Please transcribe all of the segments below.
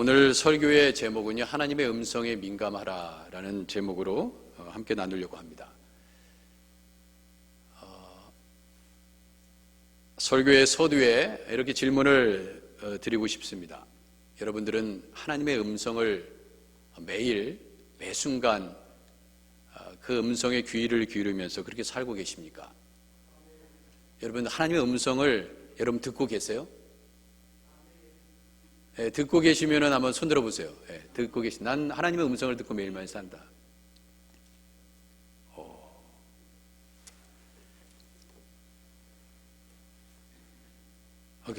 오늘 설교의 제목은요, 하나님의 음성에 민감하라라는 제목으로 함께 나누려고 합니다. 설교의 서두에 이렇게 질문을 드리고 싶습니다. 여러분들은 하나님의 음성을 매일 매 순간 그 음성에 귀를 기울이면서 그렇게 살고 계십니까? 여러분, 하나님의 음성을 여러분 듣고 계세요? 예, 듣고 계시면은 한번 손 들어보세요. 예, 듣고 계시. 난 하나님의 음성을 듣고 매일매일 산다.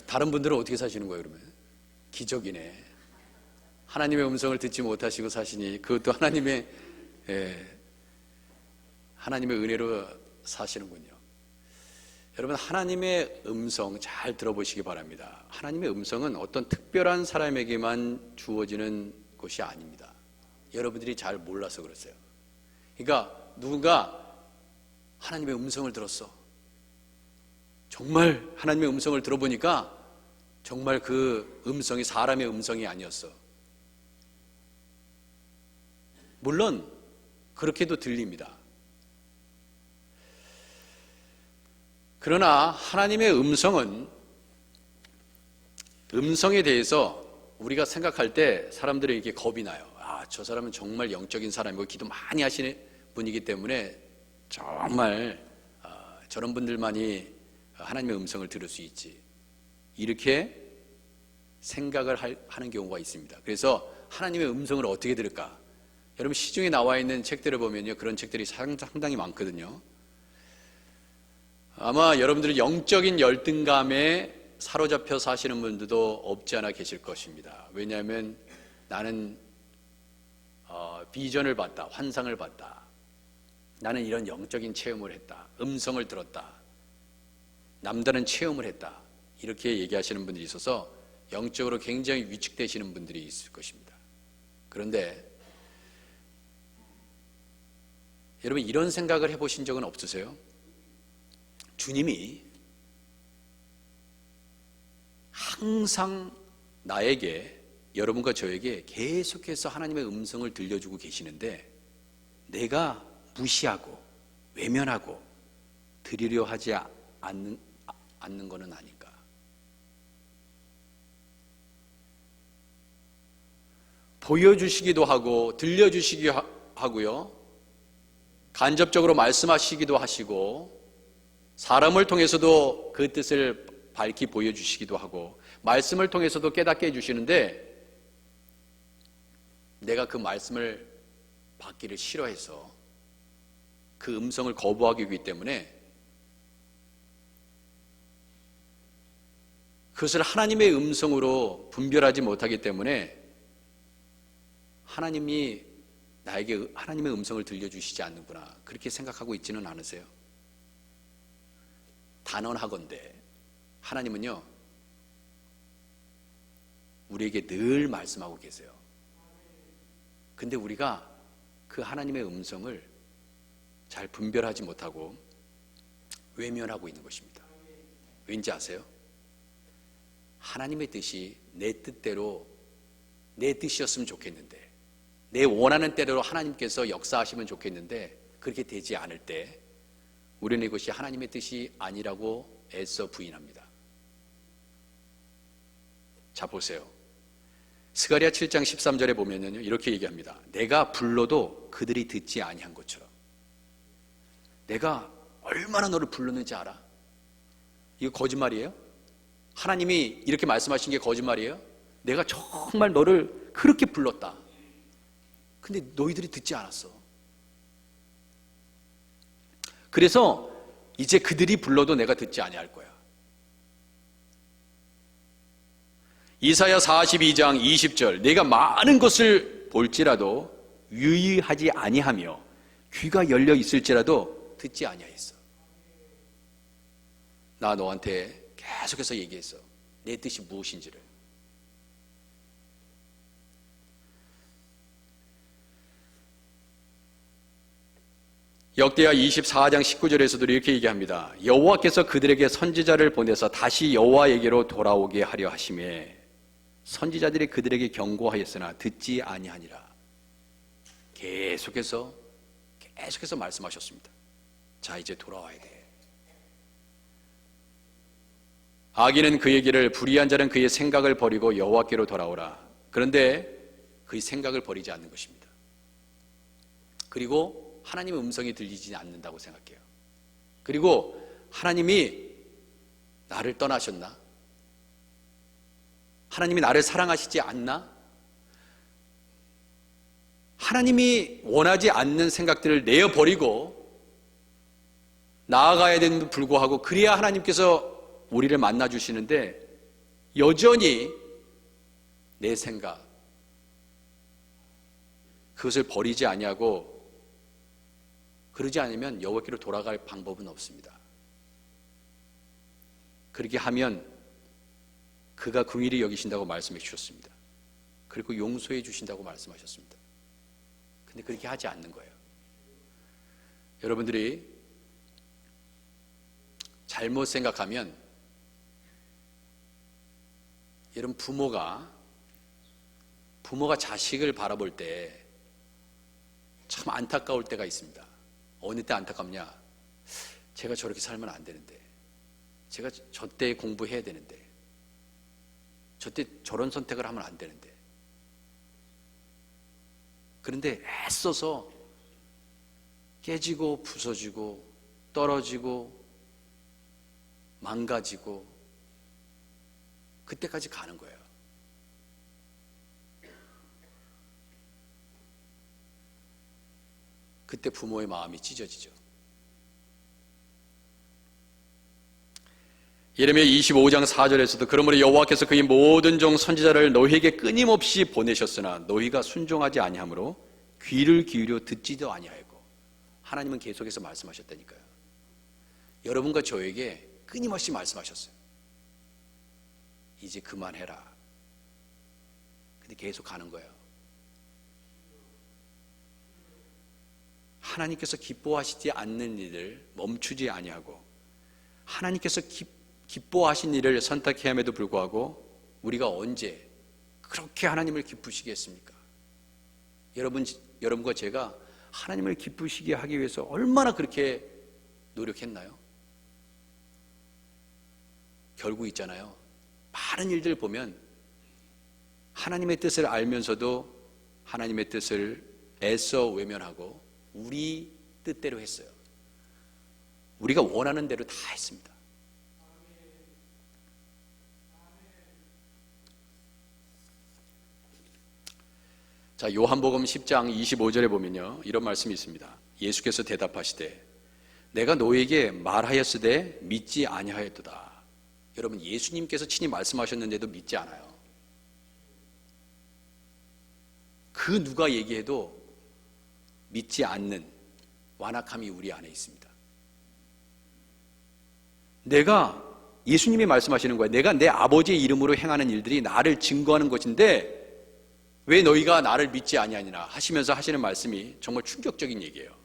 다른 분들은 어떻게 사시는 거예요, 그러면? 기적이네. 하나님의 음성을 듣지 못하시고 사시니 그것도 하나님의 은혜로 사시는군요. 여러분, 하나님의 음성 잘 들어보시기 바랍니다. 하나님의 음성은 어떤 특별한 사람에게만 주어지는 것이 아닙니다. 여러분들이 잘 몰라서 그러세요. 그러니까 누군가 하나님의 음성을 들었어. 정말 하나님의 음성을 들어보니까 정말 그 음성이 사람의 음성이 아니었어. 물론 그렇게도 들립니다. 그러나 하나님의 음성에 대해서 우리가 생각할 때 사람들이 이렇게 겁이 나요. 저 사람은 정말 영적인 사람이고 기도 많이 하시는 분이기 때문에 정말 저런 분들만이 하나님의 음성을 들을 수 있지, 이렇게 생각을 하는 경우가 있습니다. 그래서 하나님의 음성을 어떻게 들을까? 여러분, 시중에 나와 있는 책들을 보면요, 그런 책들이 상당히 많거든요. 아마 여러분들이 영적인 열등감에 사로잡혀 사시는 분들도 없지 않아 계실 것입니다. 왜냐하면 나는 비전을 봤다, 환상을 봤다, 나는 이런 영적인 체험을 했다, 음성을 들었다, 남다른 체험을 했다, 이렇게 얘기하시는 분들이 있어서 영적으로 굉장히 위축되시는 분들이 있을 것입니다. 그런데 여러분, 이런 생각을 해보신 적은 없으세요? 주님이 항상 나에게, 여러분과 저에게 계속해서 하나님의 음성을 들려주고 계시는데 내가 무시하고 외면하고 들으려 하지 않는 것은 아닐까? 보여주시기도 하고 들려주시기도 하고요, 간접적으로 말씀하시기도 하시고 사람을 통해서도 그 뜻을 밝히 보여주시기도 하고 말씀을 통해서도 깨닫게 해주시는데 내가 그 말씀을 받기를 싫어해서 그 음성을 거부하기 때문에 그것을 하나님의 음성으로 분별하지 못하기 때문에 하나님이 나에게 하나님의 음성을 들려주시지 않는구나, 그렇게 생각하고 있지는 않으세요? 단언하건대 하나님은요, 우리에게 늘 말씀하고 계세요. 근데 우리가 그 하나님의 음성을 잘 분별하지 못하고 외면하고 있는 것입니다. 왠지 아세요? 하나님의 뜻이 내 뜻대로, 내 뜻이었으면 좋겠는데, 내 원하는 대로 하나님께서 역사하시면 좋겠는데 그렇게 되지 않을 때 우리는 이것이 하나님의 뜻이 아니라고 애써 부인합니다. 자, 보세요. 스가랴 7장 13절에 보면요, 이렇게 얘기합니다. 내가 불러도 그들이 듣지 아니한 것처럼. 내가 얼마나 너를 불렀는지 알아? 이거 거짓말이에요? 하나님이 이렇게 말씀하신 게 거짓말이에요? 내가 정말 너를 그렇게 불렀다. 근데 너희들이 듣지 않았어. 그래서 이제 그들이 불러도 내가 듣지 아니할 거야. 이사야 42장 20절, 내가 많은 것을 볼지라도 유의하지 아니하며 귀가 열려 있을지라도 듣지 아니하였어. 나 너한테 계속해서 얘기했어, 내 뜻이 무엇인지를. 역대하 24장 19절에서도 이렇게 얘기합니다. 여호와께서 그들에게 선지자를 보내서 다시 여호와에게로 돌아오게 하려 하심에 선지자들이 그들에게 경고하였으나 듣지 아니하니라. 계속해서 말씀하셨습니다. 자, 이제 돌아와야 돼. 악인은 그의 길을, 불의한 자는 그의 생각을 버리고 여호와께로 돌아오라. 그런데 그의 생각을 버리지 않는 것입니다. 그리고 하나님의 음성이 들리지 않는다고 생각해요. 그리고 하나님이 나를 떠나셨나? 하나님이 나를 사랑하시지 않나? 하나님이 원하지 않는 생각들을 내어버리고 나아가야 되는데도 불구하고 그래야 하나님께서 우리를 만나주시는데 여전히 내 생각, 그것을 버리지 아니하고 그러지 않으면 여호와께로 돌아갈 방법은 없습니다. 그렇게 하면 그가 긍휼히 여기신다고 말씀해 주셨습니다. 그리고 용서해 주신다고 말씀하셨습니다. 근데 그렇게 하지 않는 거예요. 여러분들이 잘못 생각하면, 여러분 부모가 자식을 바라볼 때 참 안타까울 때가 있습니다. 어느 때 안타깝냐? 제가 저렇게 살면 안 되는데, 제가 저 때 공부해야 되는데, 저 때 저런 선택을 하면 안 되는데, 그런데 애써서 깨지고 부서지고 떨어지고 망가지고 그때까지 가는 거예요. 그때 부모의 마음이 찢어지죠. 예레미야 25장 4절에서도 그러므로 여호와께서 그의 모든 종 선지자를 너희에게 끊임없이 보내셨으나 너희가 순종하지 아니하므로 귀를 기울여 듣지도 아니하였고, 하나님은 계속해서 말씀하셨다니까요. 여러분과 저에게 끊임없이 말씀하셨어요. 이제 그만해라. 근데 계속 가는 거예요. 하나님께서 기뻐하시지 않는 일을 멈추지 아니하고 하나님께서 기뻐하신 일을 선택해야 함에도 불구하고 우리가 언제 그렇게 하나님을 기쁘시게 했습니까? 여러분과 제가 하나님을 기쁘시게 하기 위해서 얼마나 그렇게 노력했나요? 결국 있잖아요. 많은 일들 보면 하나님의 뜻을 알면서도 하나님의 뜻을 애써 외면하고 우리 뜻대로 했어요. 우리가 원하는 대로 다 했습니다. 자, 요한복음 10장 25절에 보면요, 이런 말씀이 있습니다. 예수께서 대답하시되 내가 너에게 말하였으되 믿지 아니하였도다. 여러분, 예수님께서 친히 말씀하셨는데도 믿지 않아요. 그 누가 얘기해도 믿지 않는 완악함이 우리 안에 있습니다. 예수님이 말씀하시는 거예요. 내가 내 아버지의 이름으로 행하는 일들이 나를 증거하는 것인데 왜 너희가 나를 믿지 아니하니라 하시면서 하시는 말씀이 정말 충격적인 얘기예요.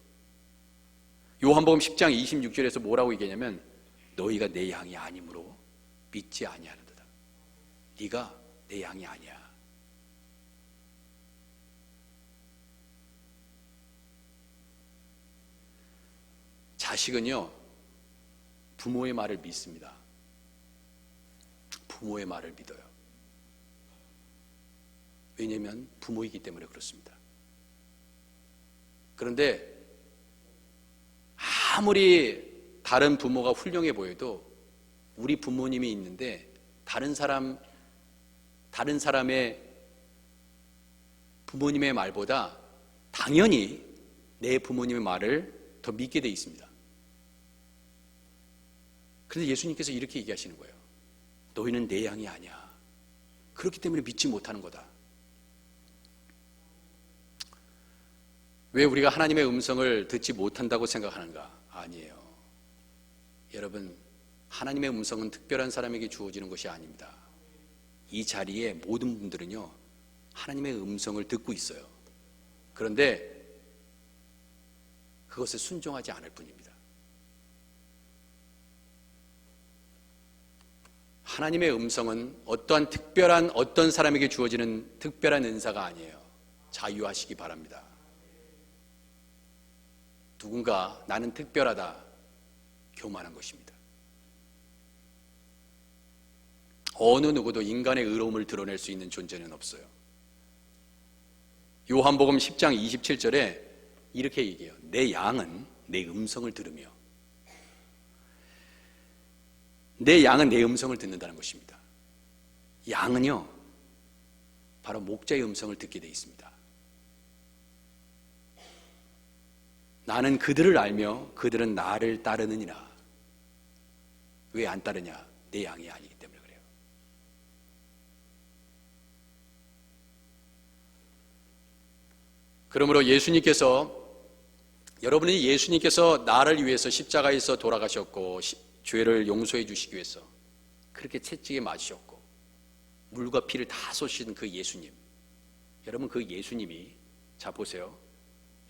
요한복음 10장 26절에서 뭐라고 얘기하냐면 너희가 내 양이 아니므로 믿지 아니하는도다. 네가 내 양이 아니야. 자식은요, 부모의 말을 믿습니다. 부모의 말을 믿어요. 왜냐하면 부모이기 때문에 그렇습니다. 그런데 아무리 다른 부모가 훌륭해 보여도 우리 부모님이 있는데 다른 사람의 부모님의 말보다 당연히 내 부모님의 말을 더 믿게 돼 있습니다. 그런데 예수님께서 이렇게 얘기하시는 거예요. 너희는 내 양이 아니야. 그렇기 때문에 믿지 못하는 거다. 왜 우리가 하나님의 음성을 듣지 못한다고 생각하는가? 아니에요. 여러분, 하나님의 음성은 특별한 사람에게 주어지는 것이 아닙니다. 이 자리에 모든 분들은요, 하나님의 음성을 듣고 있어요. 그런데 그것을 순종하지 않을 뿐입니다. 하나님의 음성은 어떠한 특별한 어떤 사람에게 주어지는 특별한 은사가 아니에요. 자유하시기 바랍니다. 누군가 나는 특별하다 교만한 것입니다. 어느 누구도 인간의 의로움을 드러낼 수 있는 존재는 없어요. 요한복음 10장 27절에 이렇게 얘기해요. 내 양은 내 음성을 들으며, 내 양은 내 음성을 듣는다는 것입니다. 양은요, 바로 목자의 음성을 듣게 되어 있습니다. 나는 그들을 알며 그들은 나를 따르느니라. 왜 안 따르냐? 내 양이 아니기 때문에 그래요. 그러므로 여러분이 예수님께서 나를 위해서 십자가에서 돌아가셨고 죄를 용서해 주시기 위해서 그렇게 채찍에 맞으셨고 물과 피를 다 쏟으신 그 예수님, 여러분 그 예수님이, 자 보세요,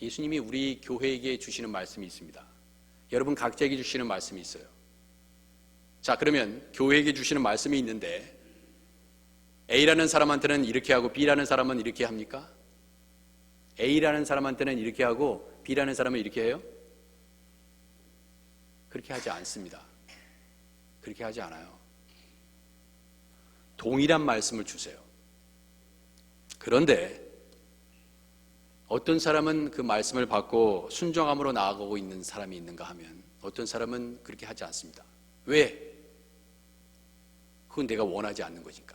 예수님이 우리 교회에게 주시는 말씀이 있습니다. 여러분 각자에게 주시는 말씀이 있어요. 자, 그러면 교회에게 주시는 말씀이 있는데 A라는 사람한테는 이렇게 하고 B라는 사람은 이렇게 합니까? A라는 사람한테는 이렇게 하고 B라는 사람은 이렇게 해요? 그렇게 하지 않습니다. 그렇게 하지 않아요. 동일한 말씀을 주세요. 그런데 어떤 사람은 그 말씀을 받고 순종함으로 나아가고 있는 사람이 있는가 하면 어떤 사람은 그렇게 하지 않습니다. 왜? 그건 내가 원하지 않는 거니까.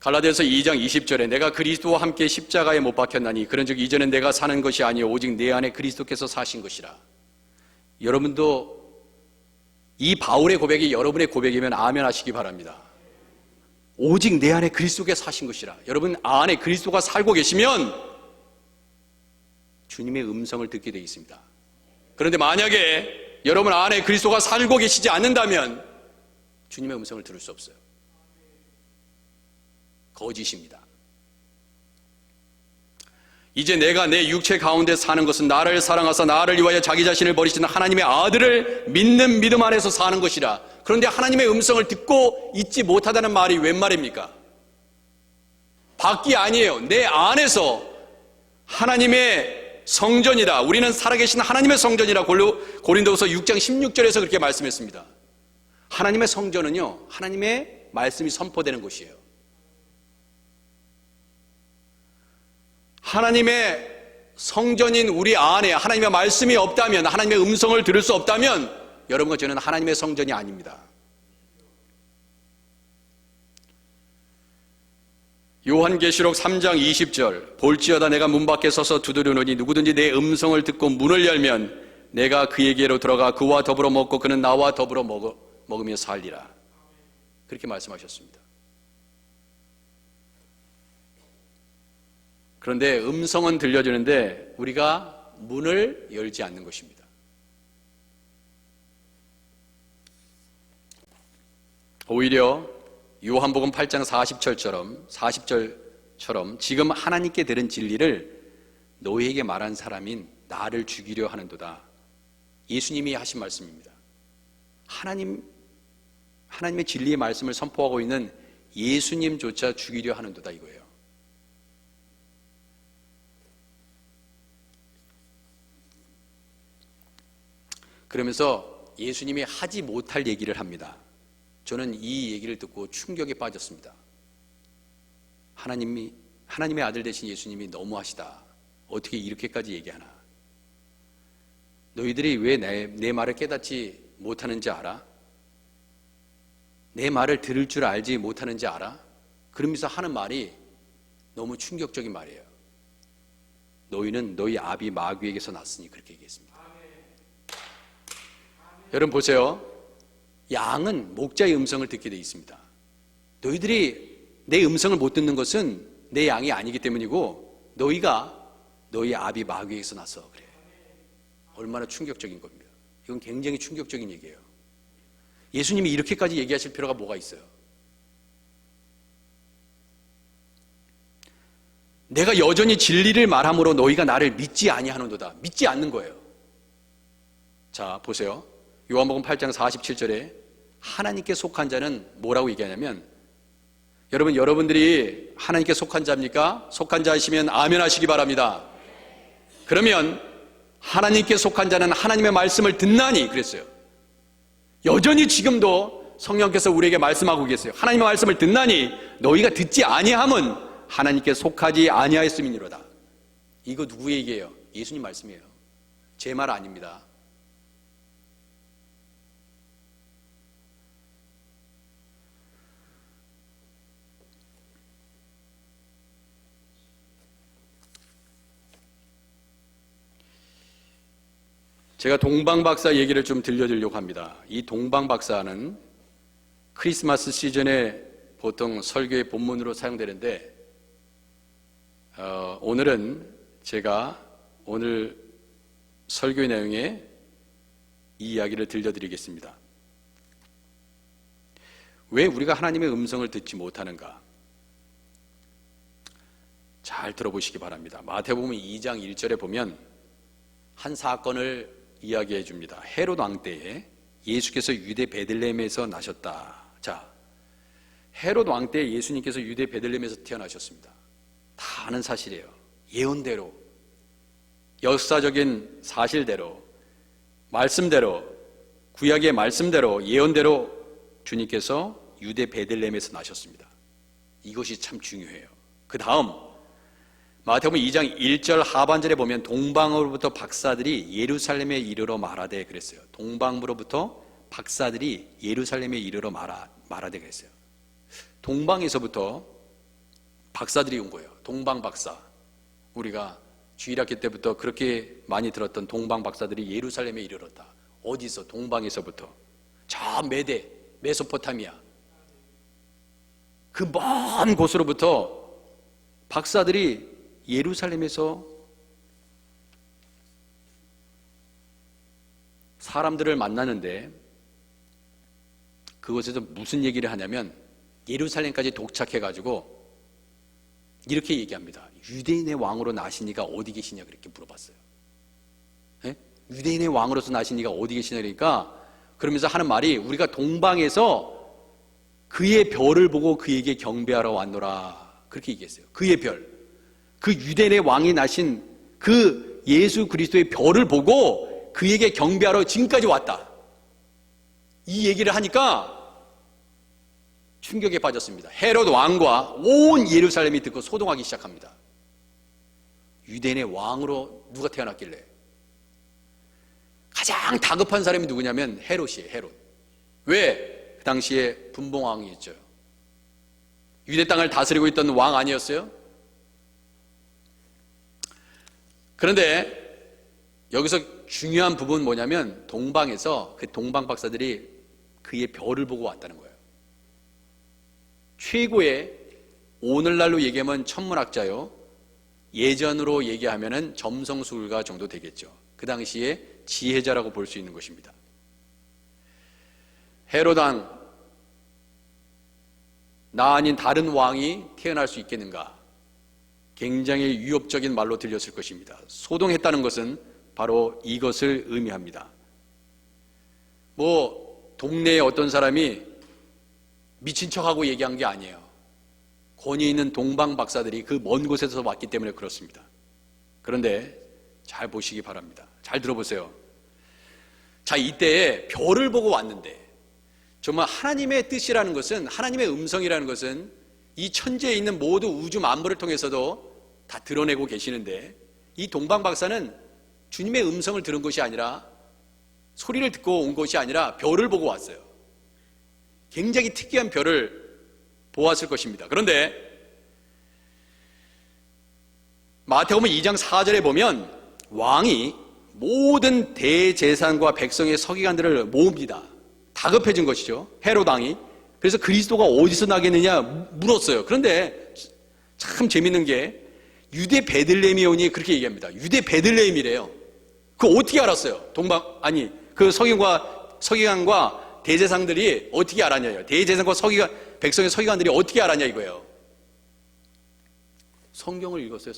갈라디아서 2장 20절에 내가 그리스도와 함께 십자가에 못 박혔나니 그런즉 이제는 내가 사는 것이 아니요 오직 내 안에 그리스도께서 사신 것이라. 여러분도 이 바울의 고백이 여러분의 고백이면 아멘 하시기 바랍니다. 오직 내 안에 그리스도께서 사신 것이라. 여러분 안에 그리스도가 살고 계시면 주님의 음성을 듣게 되어 있습니다. 그런데 만약에 여러분 안에 그리스도가 살고 계시지 않는다면 주님의 음성을 들을 수 없어요. 거짓입니다. 이제 내가 내 육체 가운데 사는 것은 나를 사랑하사 나를 위하여 자기 자신을 버리시는 하나님의 아들을 믿는 믿음 안에서 사는 것이라. 그런데 하나님의 음성을 듣고 있지 못하다는 말이 웬 말입니까? 밖이 아니에요. 내 안에서 하나님의 성전이다. 우리는 살아계신 하나님의 성전이라. 고린도후서 6장 16절에서 그렇게 말씀했습니다. 하나님의 성전은요, 하나님의 말씀이 선포되는 곳이에요. 하나님의 성전인 우리 안에 하나님의 말씀이 없다면, 하나님의 음성을 들을 수 없다면 여러분과 저는 하나님의 성전이 아닙니다. 요한계시록 3장 20절 볼지어다 내가 문 밖에 서서 두드리노니 누구든지 내 음성을 듣고 문을 열면 내가 그에게로 들어가 그와 더불어 먹고 그는 나와 더불어 먹으며 살리라. 그렇게 말씀하셨습니다. 그런데 음성은 들려주는데 우리가 문을 열지 않는 것입니다. 오히려 요한복음 8장 40절처럼 지금 하나님께 들은 진리를 너희에게 말한 사람인 나를 죽이려 하는도다. 예수님이 하신 말씀입니다. 하나님의 진리의 말씀을 선포하고 있는 예수님조차 죽이려 하는도다 이거예요. 그러면서 예수님이 하지 못할 얘기를 합니다. 저는 이 얘기를 듣고 충격에 빠졌습니다. 하나님의 아들 되신 예수님이 너무하시다. 어떻게 이렇게까지 얘기하나? 너희들이 왜 내 말을 깨닫지 못하는지 알아? 내 말을 들을 줄 알지 못하는지 알아? 그러면서 하는 말이 너무 충격적인 말이에요. 너희는 너희 아비 마귀에게서 났으니 그렇게 얘기했습니다. 여러분 보세요. 양은 목자의 음성을 듣게 되어 있습니다. 너희들이 내 음성을 못 듣는 것은 내 양이 아니기 때문이고 너희가 너희 아비 마귀에게서 났어. 그래. 얼마나 충격적인 겁니다. 이건 굉장히 충격적인 얘기예요. 예수님이 이렇게까지 얘기하실 필요가 뭐가 있어요? 내가 여전히 진리를 말함으로 너희가 나를 믿지 아니하는도다. 믿지 않는 거예요. 자 보세요. 요한복음 8장 47절에 하나님께 속한 자는 뭐라고 얘기하냐면, 여러분들이 하나님께 속한 자입니까? 속한 자이시면 아멘 하시기 바랍니다. 그러면 하나님께 속한 자는 하나님의 말씀을 듣나니 그랬어요. 여전히 지금도 성령께서 우리에게 말씀하고 계세요. 하나님의 말씀을 듣나니 너희가 듣지 아니함은 하나님께 속하지 아니하였음이니로다. 이거 누구 얘기예요? 예수님 말씀이에요. 제 말 아닙니다. 제가 동방박사 얘기를 좀 들려드리려고 합니다. 이 동방박사는 크리스마스 시즌에 보통 설교의 본문으로 사용되는데, 오늘은 제가 오늘 설교의 내용에 이 이야기를 들려드리겠습니다. 왜 우리가 하나님의 음성을 듣지 못하는가? 잘 들어보시기 바랍니다. 마태복음 2장 1절에 보면 한 사건을 이야기해 줍니다. 헤롯 왕 때에 예수께서 유대 베들레헴에서 나셨다. 자, 헤롯 왕 때 예수님께서 유대 베들레헴에서 태어나셨습니다. 다 아는 사실이에요. 예언대로, 역사적인 사실대로, 말씀대로, 구약의 말씀대로, 예언대로 주님께서 유대 베들레헴에서 나셨습니다. 이것이 참 중요해요. 그 다음 마태복음 2장 1절 하반절에 보면 동방으로부터 박사들이 예루살렘에 이르러 말하되 그랬어요. 동방으로부터 박사들이 예루살렘에 이르러 말하되 그랬어요. 동방에서부터 박사들이 온 거예요. 동방 박사. 우리가 주일학교 때부터 그렇게 많이 들었던 동방 박사들이 예루살렘에 이르렀다. 어디서? 동방에서부터. 저 메소포타미아. 그 먼 곳으로부터 박사들이 예루살렘에서 사람들을 만나는데, 그곳에서 무슨 얘기를 하냐면 예루살렘까지 도착해가지고 이렇게 얘기합니다. 유대인의 왕으로 나신 이가 어디 계시냐 그렇게 물어봤어요. 네? 유대인의 왕으로서 나신 이가 어디 계시냐 그러니까, 그러면서 하는 말이 우리가 동방에서 그의 별을 보고 그에게 경배하러 왔노라 그렇게 얘기했어요. 그의 별, 그 유대인의 왕이 나신 그 예수 그리스도의 별을 보고 그에게 경배하러 지금까지 왔다. 이 얘기를 하니까 충격에 빠졌습니다. 헤롯 왕과 온 예루살렘이 듣고 소동하기 시작합니다. 유대인의 왕으로 누가 태어났길래? 가장 다급한 사람이 누구냐면 헤롯이에요. 헤롯. 왜? 그 당시에 분봉왕이었죠. 유대 땅을 다스리고 있던 왕 아니었어요? 그런데 여기서 중요한 부분은 뭐냐면 동방에서 그 동방 박사들이 그의 별을 보고 왔다는 거예요. 최고의, 오늘날로 얘기하면 천문학자요, 예전으로 얘기하면 점성술가 정도 되겠죠. 그 당시에 지혜자라고 볼 수 있는 것입니다. 헤롯 왕, 나 아닌 다른 왕이 태어날 수 있겠는가? 굉장히 위협적인 말로 들렸을 것입니다. 소동했다는 것은 바로 이것을 의미합니다. 동네에 어떤 사람이 미친 척하고 얘기한 게 아니에요. 권위 있는 동방 박사들이 그 먼 곳에서 왔기 때문에 그렇습니다. 그런데 잘 보시기 바랍니다. 잘 들어보세요. 자, 이때에 별을 보고 왔는데, 정말 하나님의 뜻이라는 것은, 하나님의 음성이라는 것은 이 천지에 있는 모두 우주 만물을 통해서도 다 드러내고 계시는데, 이 동방 박사는 주님의 음성을 들은 것이 아니라, 소리를 듣고 온 것이 아니라 별을 보고 왔어요. 굉장히 특이한 별을 보았을 것입니다. 그런데 마태복음 2장 4절에 보면 왕이 모든 대제사장과 백성의 서기관들을 모읍니다. 다급해진 것이죠. 헤롯 왕이. 그래서 그리스도가 어디서 나겠느냐 물었어요. 그런데 참 재밌는 게 유대 베들레헴이 오니 그렇게 얘기합니다. 유대 베들레헴이래요. 그거 어떻게 알았어요? 그 서기관과 대제사장들이 어떻게 알았냐요? 대제사장과 백성의 서기관들이 어떻게 알았냐 이거예요. 성경을 읽었어요.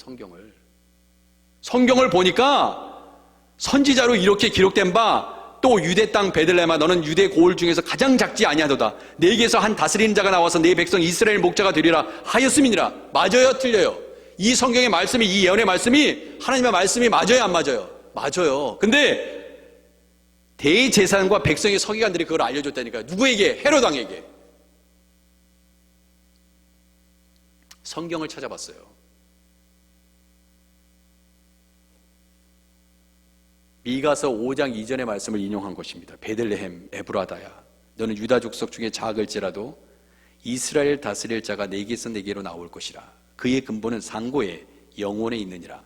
성경을 보니까 선지자로 이렇게 기록된 바 또 유대 땅 베들레헴아 너는 유대 고을 중에서 가장 작지 아니하도다. 네게서 한 다스리는 자가 나와서 네 백성 이스라엘 목자가 되리라 하였음이니라. 맞아요, 틀려요? 이 성경의 말씀이, 이 예언의 말씀이 하나님의 말씀이 맞아요, 안 맞아요? 맞아요. 근데 대제사장과 백성의 서기관들이 그걸 알려줬다니까요. 누구에게? 헤롯 왕에게. 성경을 찾아봤어요. 미가서 5장 이전의 말씀을 인용한 것입니다. 베들레헴 에브라다야 너는 유다 족속 중에 작을지라도 이스라엘 다스릴 자가 내게서 내게로 나올 것이라. 그의 근본은 상고에 영원에 있느니라.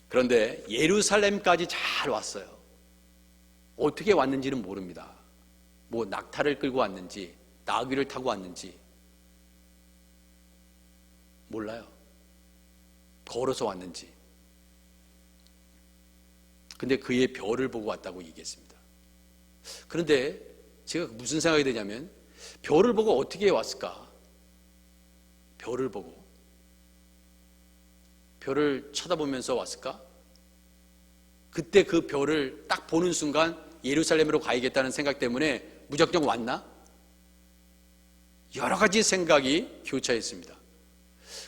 그런데 예루살렘까지 잘 왔어요. 어떻게 왔는지는 모릅니다. 뭐 낙타를 끌고 왔는지 나귀를 타고 왔는지 몰라요. 걸어서 왔는지. 근데 그의 별을 보고 왔다고 얘기했습니다. 그런데 제가 무슨 생각이 드냐면 별을 보고 어떻게 왔을까? 별을 보고 별을 쳐다보면서 왔을까? 그때 그 별을 딱 보는 순간 예루살렘으로 가야겠다는 생각 때문에 무작정 왔나? 여러 가지 생각이 교차했습니다.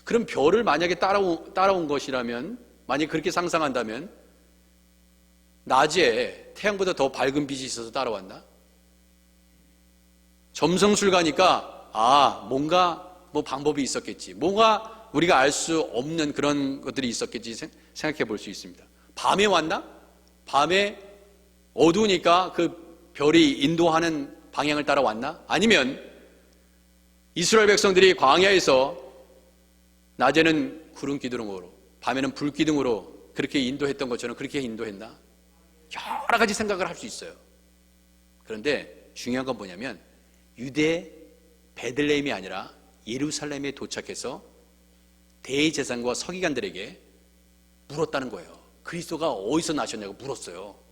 그럼 별을 만약에 따라온 것이라면, 만약에 그렇게 상상한다면 낮에 태양보다 더 밝은 빛이 있어서 따라왔나? 점성술 가니까 뭔가 뭐 방법이 있었겠지, 뭔가 우리가 알 수 없는 그런 것들이 있었겠지 생각해 볼 수 있습니다. 밤에 왔나? 밤에 어두우니까 그 별이 인도하는 방향을 따라왔나? 아니면 이스라엘 백성들이 광야에서 낮에는 구름 기둥으로 밤에는 불 기둥으로 그렇게 인도했던 것처럼 그렇게 인도했나? 여러 가지 생각을 할 수 있어요. 그런데 중요한 건 뭐냐면 유대 베들레헴이 아니라 예루살렘에 도착해서 대제사장과 서기관들에게 물었다는 거예요. 그리스도가 어디서 나셨냐고 물었어요.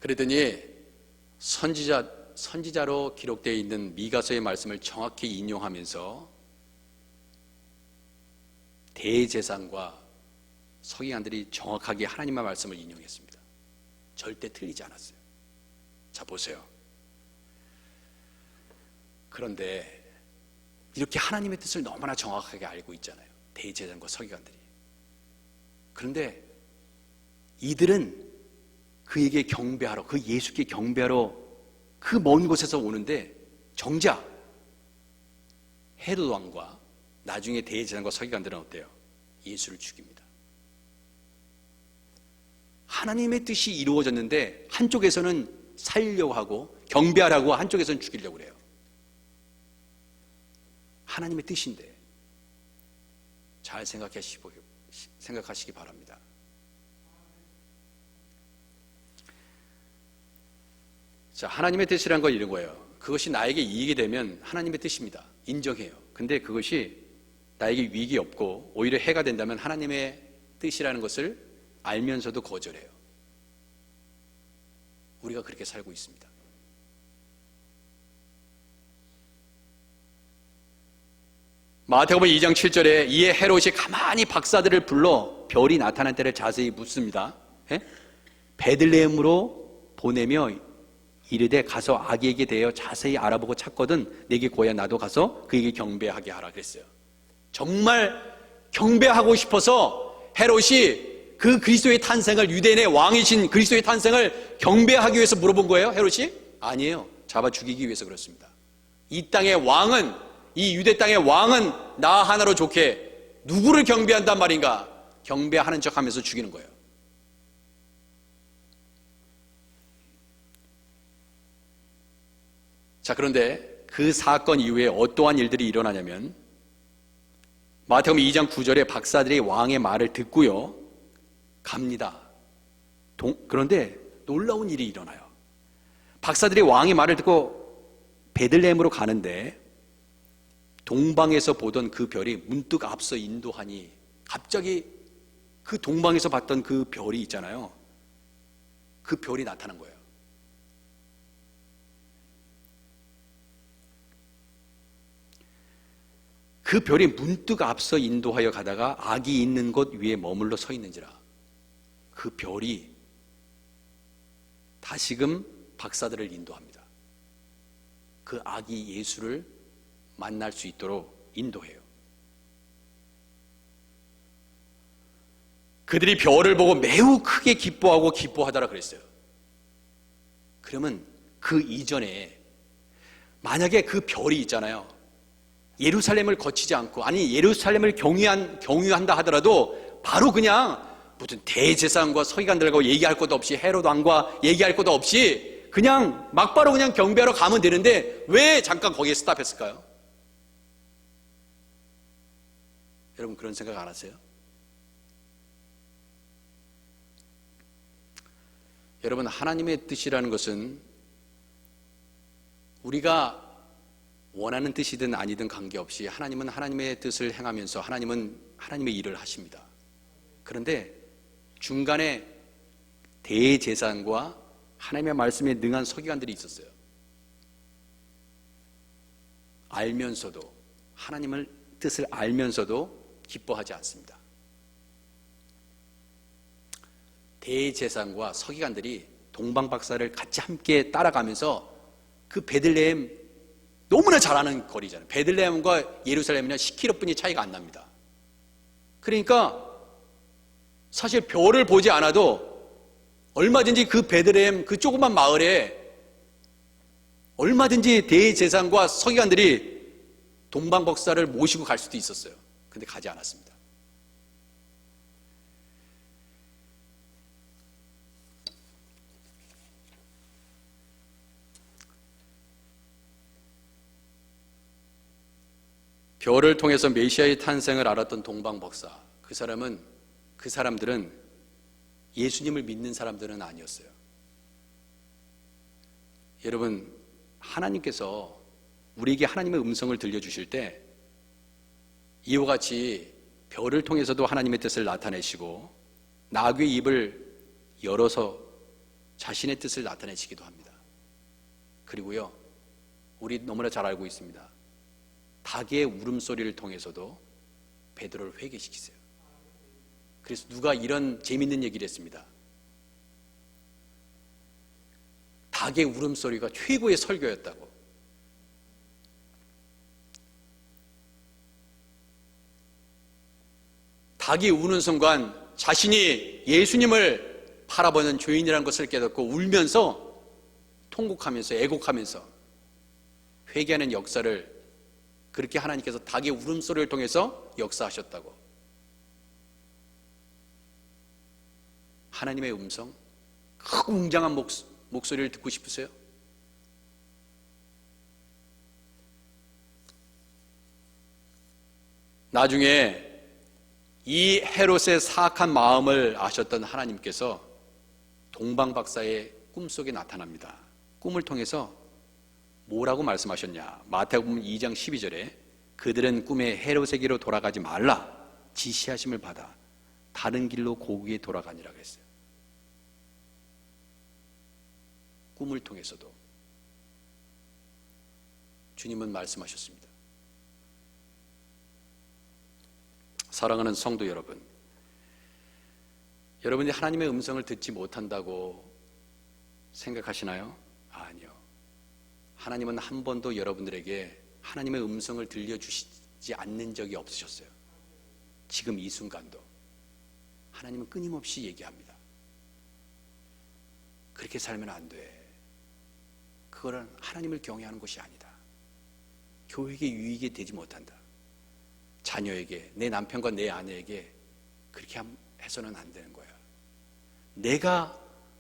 그랬더니 선지자로 기록되어 있는 미가서의 말씀을 정확히 인용하면서 대제사장과 서기관들이 정확하게 하나님의 말씀을 인용했습니다. 절대 틀리지 않았어요. 자, 보세요. 그런데 이렇게 하나님의 뜻을 너무나 정확하게 알고 있잖아요. 대제사장과 서기관들이. 그런데 이들은 그에게 경배하러, 그 예수께 경배하러 그 먼 곳에서 오는데 정작 헤롯 왕과 나중에 대제사장과 서기관들은 어때요? 예수를 죽입니다. 하나님의 뜻이 이루어졌는데 한쪽에서는 살려고 하고 경배하라고, 한쪽에서는 죽이려고 그래요. 하나님의 뜻인데 잘 생각하시기 바랍니다. 자, 하나님의 뜻이란 건 이런 거예요. 그것이 나에게 이익이 되면 하나님의 뜻입니다. 인정해요. 근데 그것이 나에게 위익이 없고 오히려 해가 된다면 하나님의 뜻이라는 것을 알면서도 거절해요. 우리가 그렇게 살고 있습니다. 마태복음 2장 7절에 이에 헤롯이 가만히 박사들을 불러 별이 나타난 때를 자세히 묻습니다. 베들레헴으로 보내며 이르되 가서 아기에게 대하여 자세히 알아보고 찾거든 내게 고야 나도 가서 그에게 경배하게 하라 그랬어요. 정말 경배하고 싶어서 헤롯이 그 그리스도의 탄생을, 유대인의 왕이신 그리스도의 탄생을 경배하기 위해서 물어본 거예요, 헤롯이? 아니에요. 잡아 죽이기 위해서 그렇습니다. 이 땅의 왕은, 이 유대 땅의 왕은 나 하나로 좋게 누구를 경배한단 말인가? 경배하는 척 하면서 죽이는 거예요. 자, 그런데 그 사건 이후에 어떠한 일들이 일어나냐면 마태복음 2장 9절에 박사들이 왕의 말을 듣고요 갑니다. 그런데 놀라운 일이 일어나요. 박사들이 왕의 말을 듣고 베들레헴으로 가는데 동방에서 보던 그 별이 문득 앞서 인도하니 갑자기 그 동방에서 봤던 그 별이 있잖아요. 그 별이 나타난 거예요. 그 별이 문득 앞서 인도하여 가다가 악이 있는 곳 위에 머물러 서 있는지라. 그 별이 다시금 박사들을 인도합니다. 그 아기 예수를 만날 수 있도록 인도해요. 그들이 별을 보고 매우 크게 기뻐하더라 그랬어요. 그러면 그 이전에 만약에 그 별이 있잖아요. 예루살렘을 거치지 않고, 아니 예루살렘을 경유한다 하더라도 바로 그냥 무슨 대제사장과 서기관들과 얘기할 것도 없이, 헤롯 왕과 얘기할 것도 없이 그냥 막바로 그냥 경배하러 가면 되는데 왜 잠깐 거기에 스탑했을까요? 여러분 그런 생각 안 하세요? 여러분, 하나님의 뜻이라는 것은 우리가 원하는 뜻이든 아니든 관계없이 하나님은 하나님의 뜻을 행하면서 하나님은 하나님의 일을 하십니다. 그런데 중간에 대제사장과 하나님의 말씀에 능한 서기관들이 있었어요. 알면서도, 하나님의 뜻을 알면서도 기뻐하지 않습니다. 대제사장과 서기관들이 동방박사를 같이 함께 따라가면서 그 베들레헴, 너무나 잘 아는 거리잖아요. 베들레헴과 예루살렘은 10km뿐이 차이가 안 납니다. 그러니까 사실 별을 보지 않아도 얼마든지 그 베들레헴 그 조그만 마을에 얼마든지 대제사장과 서기관들이 동방박사를 모시고 갈 수도 있었어요. 근데 가지 않았습니다. 별을 통해서 메시아의 탄생을 알았던 동방박사, 그 사람들은 예수님을 믿는 사람들은 아니었어요. 여러분, 하나님께서 우리에게 하나님의 음성을 들려주실 때 이와 같이 별을 통해서도 하나님의 뜻을 나타내시고 나귀의 입을 열어서 자신의 뜻을 나타내시기도 합니다. 그리고요, 우리 너무나 잘 알고 있습니다. 닭의 울음소리를 통해서도 베드로를 회개시키세요. 그래서 누가 이런 재밌는 얘기를 했습니다. 닭의 울음소리가 최고의 설교였다고. 닭이 우는 순간 자신이 예수님을 바라보는 죄인이라는 것을 깨닫고 울면서 통곡하면서 애곡하면서 회개하는 역사를, 그렇게 하나님께서 닭의 울음소리를 통해서 역사하셨다고. 하나님의 음성, 크고 웅장한 목소리를 듣고 싶으세요? 나중에 이 헤롯의 사악한 마음을 아셨던 하나님께서 동방박사의 꿈속에 나타납니다. 꿈을 통해서 뭐라고 말씀하셨냐? 마태복음 2장 12절에 그들은 꿈에 헤롯에게로 돌아가지 말라 지시하심을 받아 다른 길로 고국에 돌아가니라 그랬어요. 꿈을 통해서도 주님은 말씀하셨습니다. 사랑하는 성도 여러분, 여러분이 하나님의 음성을 듣지 못한다고 생각하시나요? 아니요. 하나님은 한 번도 여러분들에게 하나님의 음성을 들려주시지 않는 적이 없으셨어요. 지금 이 순간도 하나님은 끊임없이 얘기합니다. 그렇게 살면 안 돼. 그거는 하나님을 경외하는 것이 아니다. 교회에게 유익이 되지 못한다. 자녀에게, 내 남편과 내 아내에게 그렇게 해서는 안 되는 거야.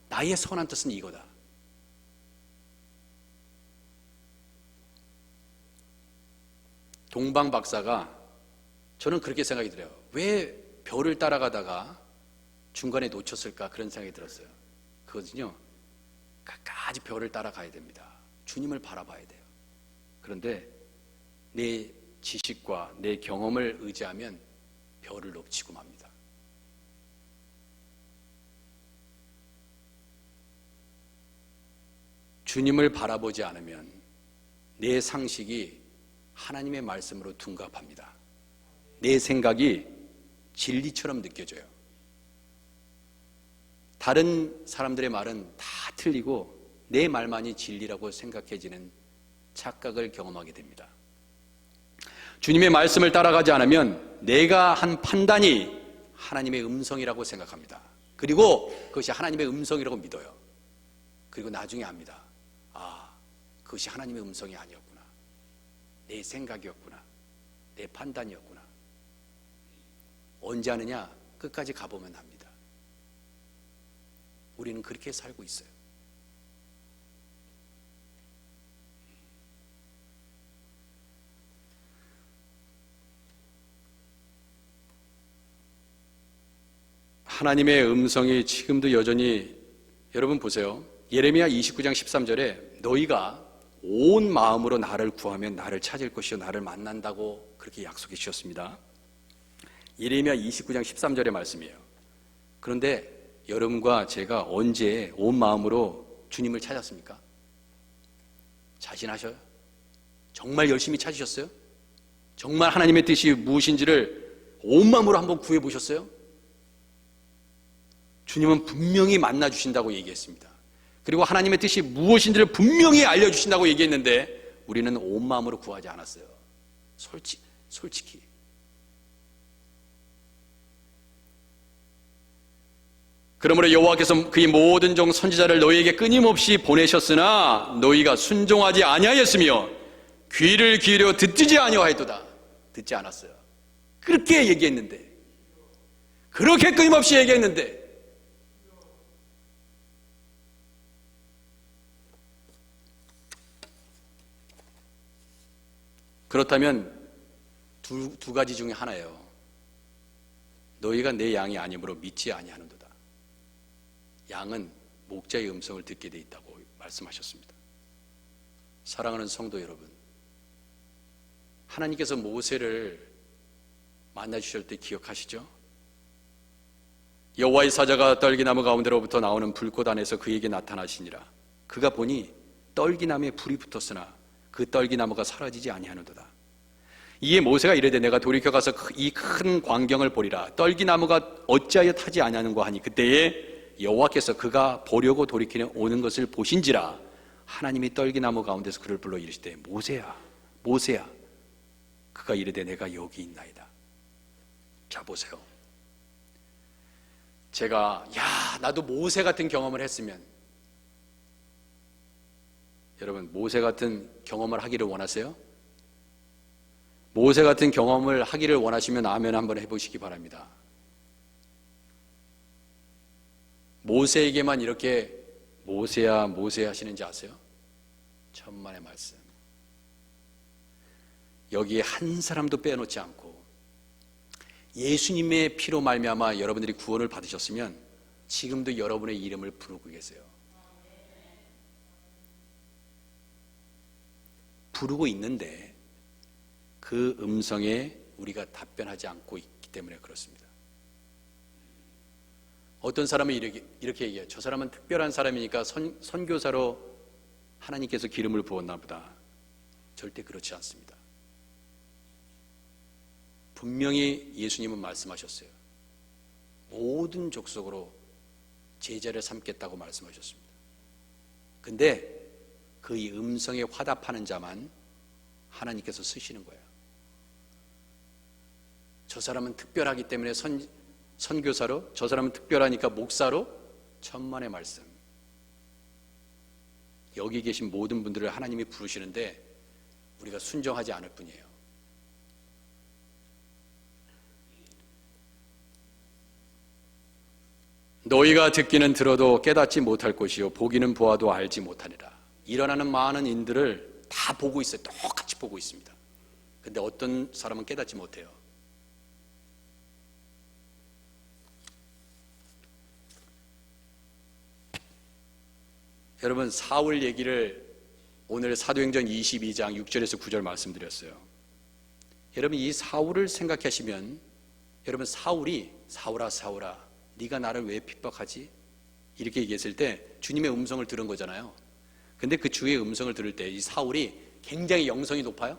나의 선한 뜻은 이거다. 동방박사가, 저는 그렇게 생각이 들어요. 왜 별을 따라가다가 중간에 놓쳤을까, 그런 생각이 들었어요. 그거는요, 끝까지 별을 따라가야 됩니다. 주님을 바라봐야 돼요. 그런데 내 지식과 내 경험을 의지하면 별을 놓치고 맙니다. 주님을 바라보지 않으면 내 상식이 하나님의 말씀으로 둔갑합니다. 내 생각이 진리처럼 느껴져요. 다른 사람들의 말은 다 틀리고 내 말만이 진리라고 생각해지는 착각을 경험하게 됩니다. 주님의 말씀을 따라가지 않으면 내가 한 판단이 하나님의 음성이라고 생각합니다. 그리고 그것이 하나님의 음성이라고 믿어요. 그리고 나중에 압니다. 아, 그것이 하나님의 음성이 아니었구나. 내 생각이었구나. 내 판단이었구나. 언제 하느냐? 끝까지 가보면 합니다. 우리는 그렇게 살고 있어요. 하나님의 음성이 지금도 여전히, 여러분 보세요. 예레미야 29장 13절에 너희가 온 마음으로 나를 구하면 나를 찾을 것이요 나를 만난다고 그렇게 약속해 주셨습니다. 예레미야 29장 13절의 말씀이에요. 그런데 여러분과 제가 언제 온 마음으로 주님을 찾았습니까? 자신하셔요? 정말 열심히 찾으셨어요? 정말 하나님의 뜻이 무엇인지를 온 마음으로 한번 구해 보셨어요? 주님은 분명히 만나주신다고 얘기했습니다. 그리고 하나님의 뜻이 무엇인지를 분명히 알려주신다고 얘기했는데 우리는 온 마음으로 구하지 않았어요. 솔직히. 그러므로 여호와께서 그의 모든 종 선지자를 너희에게 끊임없이 보내셨으나 너희가 순종하지 아니하였으며 귀를 기울여 듣지 아니하였도다. 듣지 않았어요. 그렇게 얘기했는데, 그렇게 끊임없이 얘기했는데, 그렇다면 두 가지 중에 하나예요. 너희가 내 양이 아니므로 믿지 아니하는도다. 양은 목자의 음성을 듣게 돼 있다고 말씀하셨습니다. 사랑하는 성도 여러분, 하나님께서 모세를 만나주실 때 기억하시죠? 여호와의 사자가 떨기나무 가운데로부터 나오는 불꽃 안에서 그에게 나타나시니라. 그가 보니 떨기나무에 불이 붙었으나 그 떨기나무가 사라지지 아니하는도다. 이에 모세가 이르되 내가 돌이켜 가서 이 큰 광경을 보리라. 떨기나무가 어찌하여 타지 아니하는고 하니 그때에 여호와께서 그가 보려고 돌이키는 오는 것을 보신지라. 하나님이 떨기나무 가운데서 그를 불러 이르시되 모세야 모세야. 그가 이르되 내가 여기 있나이다. 자 보세요. 제가 나도 모세 같은 경험을 했으면, 여러분 모세 같은 경험을 하기를 원하세요? 모세 같은 경험을 하기를 원하시면 아멘 한번 해보시기 바랍니다. 모세에게만 이렇게 모세야 모세 하시는지 아세요? 천만의 말씀. 여기에 한 사람도 빼놓지 않고 예수님의 피로 말미암아 여러분들이 구원을 받으셨으면 지금도 여러분의 이름을 부르고 계세요. 부르고 있는데 그 음성에 우리가 답변하지 않고 있기 때문에 그렇습니다. 어떤 사람은 이렇게 얘기해요. 저 사람은 특별한 사람이니까 선교사로 하나님께서 기름을 부었나 보다. 절대 그렇지 않습니다. 분명히 예수님은 말씀하셨어요. 모든 족속으로 제자를 삼겠다고 말씀하셨습니다. 근데 그 이 음성에 화답하는 자만 하나님께서 쓰시는 거예요. 저 사람은 특별하기 때문에 선교사로, 저 사람은 특별하니까 목사로, 천만의 말씀. 여기 계신 모든 분들을 하나님이 부르시는데 우리가 순종하지 않을 뿐이에요. 너희가 듣기는 들어도 깨닫지 못할 것이요 보기는 보아도 알지 못하리라. 일어나는 많은 인들을 다 보고 있어요. 똑같이 보고 있습니다. 근데 어떤 사람은 깨닫지 못해요. 여러분 사울 얘기를 오늘 사도행전 22장 6절에서 9절 말씀드렸어요. 여러분 이 사울을 생각하시면, 여러분 사울이 사울아 사울아 네가 나를 왜 핍박하지? 이렇게 얘기했을 때 주님의 음성을 들은 거잖아요. 근데 그 주의 음성을 들을 때 이 사울이 굉장히 영성이 높아요?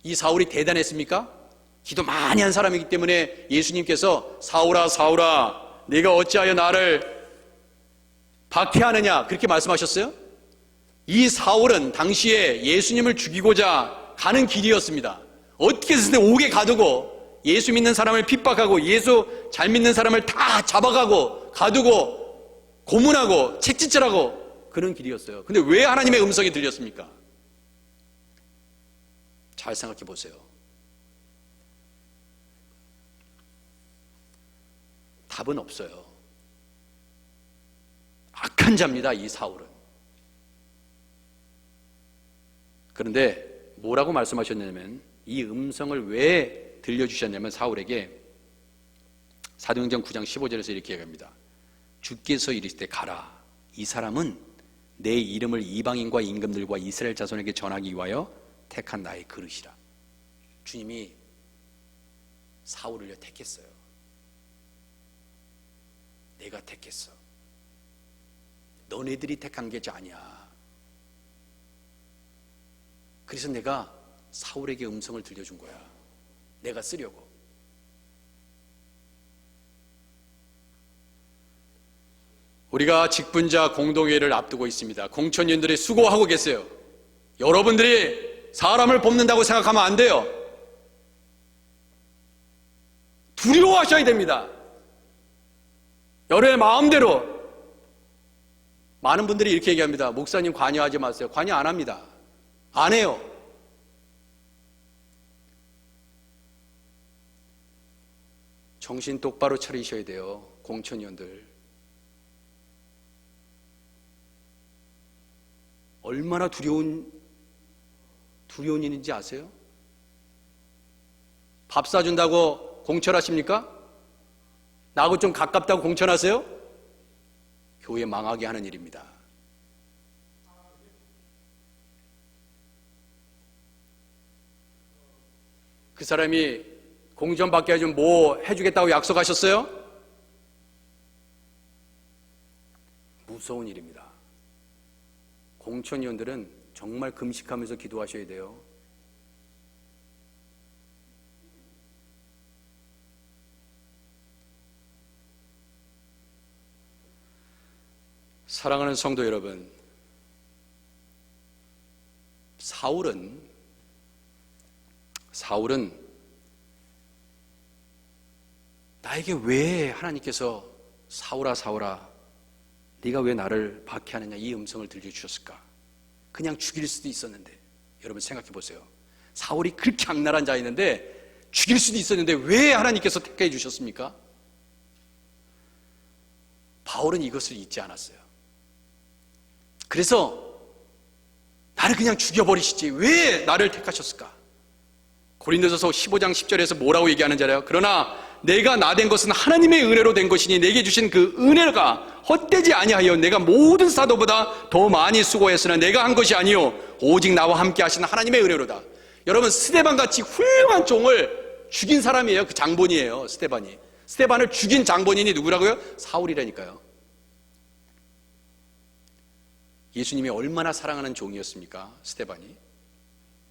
이 사울이 대단했습니까? 기도 많이 한 사람이기 때문에 예수님께서 사울아 사울아 네가 어찌하여 나를 박해하느냐 그렇게 말씀하셨어요? 이 사울은 당시에 예수님을 죽이고자 가는 길이었습니다. 어떻게 해서든 옥에 가두고 예수 믿는 사람을 핍박하고 예수 잘 믿는 사람을 다 잡아가고 가두고 고문하고 채찍질하고 그런 길이었어요. 근데 왜 하나님의 음성이 들렸습니까? 잘 생각해 보세요. 답은 없어요. 악한 자입니다, 이 사울은. 그런데 뭐라고 말씀하셨냐면 이 음성을 왜 들려주셨냐면 사울에게 사도행전 9장 15절에서 이렇게 얘기합니다. 주께서 이르시되 가라. 이 사람은 내 이름을 이방인과 임금들과 이스라엘 자손에게 전하기 위하여 택한 나의 그릇이라. 주님이 사울을 택했어요. 내가 택했어. 너네들이 택한 게 아니야. 그래서 내가 사울에게 음성을 들려준 거야. 내가 쓰려고. 우리가 직분자 공동회의를 앞두고 있습니다. 공천위원들이 수고하고 계세요. 여러분들이 사람을 뽑는다고 생각하면 안 돼요. 두려워하셔야 됩니다. 여러분의 마음대로. 많은 분들이 이렇게 얘기합니다. 목사님 관여하지 마세요. 관여 안 합니다. 안 해요. 정신 똑바로 차리셔야 돼요. 공천위원들. 얼마나 두려운 일인지 아세요? 밥 사준다고 공천하십니까? 나하고 좀 가깝다고 공천하세요? 교회 망하게 하는 일입니다. 그 사람이 공천받게 해주면 뭐 해주겠다고 약속하셨어요? 무서운 일입니다. 공천위원들은 정말 금식하면서 기도하셔야 돼요. 사랑하는 성도 여러분, 사울은 나에게 왜 하나님께서 사울아 사울아 네가 왜 나를 박해하느냐 이 음성을 들려주셨을까? 그냥 죽일 수도 있었는데. 여러분 생각해 보세요. 사울이 그렇게 악랄한 자였는데 죽일 수도 있었는데 왜 하나님께서 택해 주셨습니까? 바울은 이것을 잊지 않았어요. 그래서 나를 그냥 죽여버리시지 왜 나를 택하셨을까? 고린도전서 15장 10절에서 뭐라고 얘기하는지 알아요? 그러나 내가 나 된 것은 하나님의 은혜로 된 것이니 내게 주신 그 은혜가 헛되지 아니하여 내가 모든 사도보다 더 많이 수고했으나 내가 한 것이 아니요 오직 나와 함께 하신 하나님의 은혜로다. 여러분 스데반같이 훌륭한 종을 죽인 사람이에요. 그 장본이에요. 스데반을 죽인 장본인이 누구라고요? 사울이라니까요. 예수님이 얼마나 사랑하는 종이었습니까? 스데반이.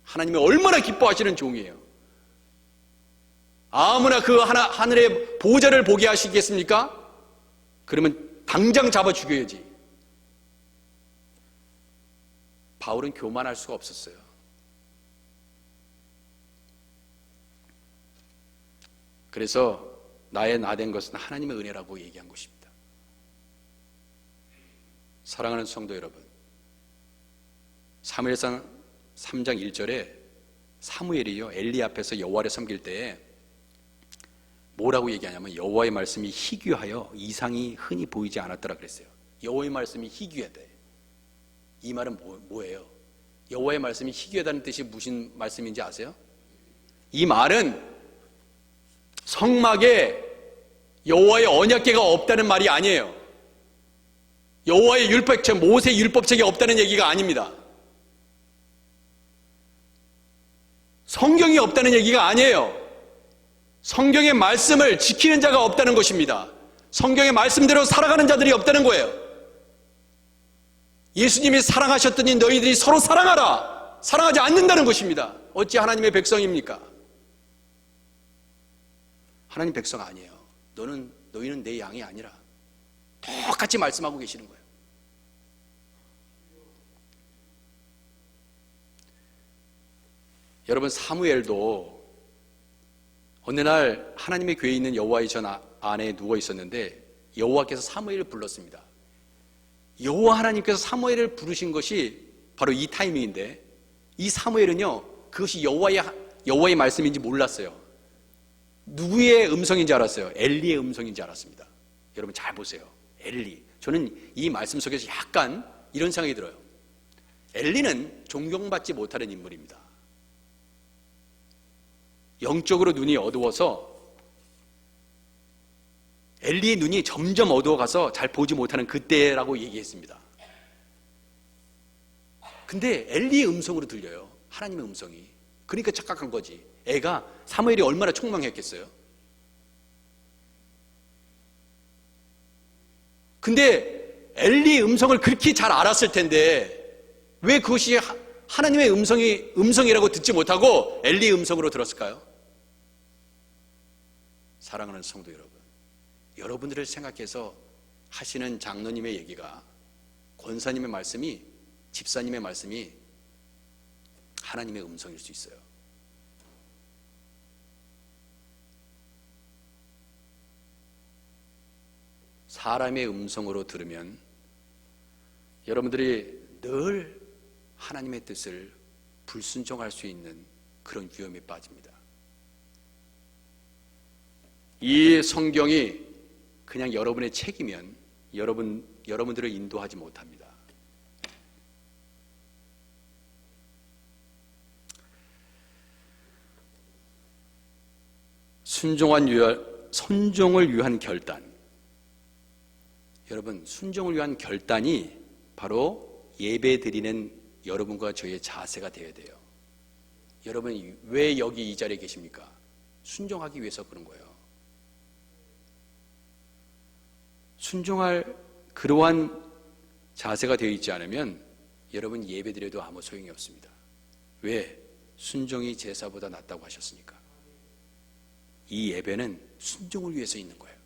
하나님이 얼마나 기뻐하시는 종이에요. 아무나 그 하늘의 보좌를 보게 하시겠습니까? 그러면 당장 잡아 죽여야지. 바울은 교만할 수가 없었어요. 그래서 나의 나 된 것은 하나님의 은혜라고 얘기한 것입니다. 사랑하는 성도 여러분, 사무엘상 3장 1절에 사무엘이요 엘리 앞에서 여호와를 섬길 때에 뭐라고 얘기하냐면 여호와의 말씀이 희귀하여 이상이 흔히 보이지 않았더라 그랬어요. 여호와의 말씀이 희귀하대. 이 말은 뭐예요? 여호와의 말씀이 희귀하다는 뜻이 무슨 말씀인지 아세요? 이 말은 성막에 여호와의 언약궤가 없다는 말이 아니에요. 여호와의 율법책, 모세 율법책이 없다는 얘기가 아닙니다. 성경이 없다는 얘기가 아니에요. 성경의 말씀을 지키는 자가 없다는 것입니다. 성경의 말씀대로 살아가는 자들이 없다는 거예요. 예수님이 사랑하셨더니 너희들이 서로 사랑하라. 사랑하지 않는다는 것입니다. 어찌 하나님의 백성입니까? 하나님 백성 아니에요. 너희는 내 양이 아니라. 똑같이 말씀하고 계시는 거예요. 여러분, 사무엘도 어느 날 하나님의 교회에 있는 여호와의 전 안에 누워 있었는데 여호와께서 사무엘을 불렀습니다. 여호와 하나님께서 사무엘을 부르신 것이 바로 이 타이밍인데, 이 사무엘은요, 그것이 여호와의 말씀인지 몰랐어요. 누구의 음성인지 알았어요? 엘리의 음성인지 알았습니다. 여러분 잘 보세요. 엘리. 저는 이 말씀 속에서 약간 이런 생각이 들어요. 엘리는 존경받지 못하는 인물입니다. 영적으로 눈이 어두워서 엘리의 눈이 점점 어두워가서 잘 보지 못하는 그때라고 얘기했습니다. 근데 엘리의 음성으로 들려요. 하나님의 음성이. 그러니까 착각한 거지. 애가 사무엘이 얼마나 총망했겠어요. 근데 엘리의 음성을 그렇게 잘 알았을 텐데 왜 그것이 하나님의 음성이라고 듣지 못하고 엘리의 음성으로 들었을까요? 사랑하는 성도 여러분, 여러분들을 생각해서 하시는 장로님의 얘기가, 권사님의 말씀이, 집사님의 말씀이 하나님의 음성일 수 있어요. 사람의 음성으로 들으면 여러분들이 늘 하나님의 뜻을 불순종할 수 있는 그런 위험에 빠집니다. 이 성경이 그냥 여러분의 책이면 여러분들을 인도하지 못합니다. 순종을 위한 결단. 여러분, 순종을 위한 결단이 바로 예배 드리는 여러분과 저의 자세가 되어야 돼요. 여러분, 왜 여기 이 자리에 계십니까? 순종하기 위해서 그런 거예요. 순종할 그러한 자세가 되어 있지 않으면 여러분 예배 드려도 아무 소용이 없습니다. 왜? 순종이 제사보다 낫다고 하셨으니까. 이 예배는 순종을 위해서 있는 거예요.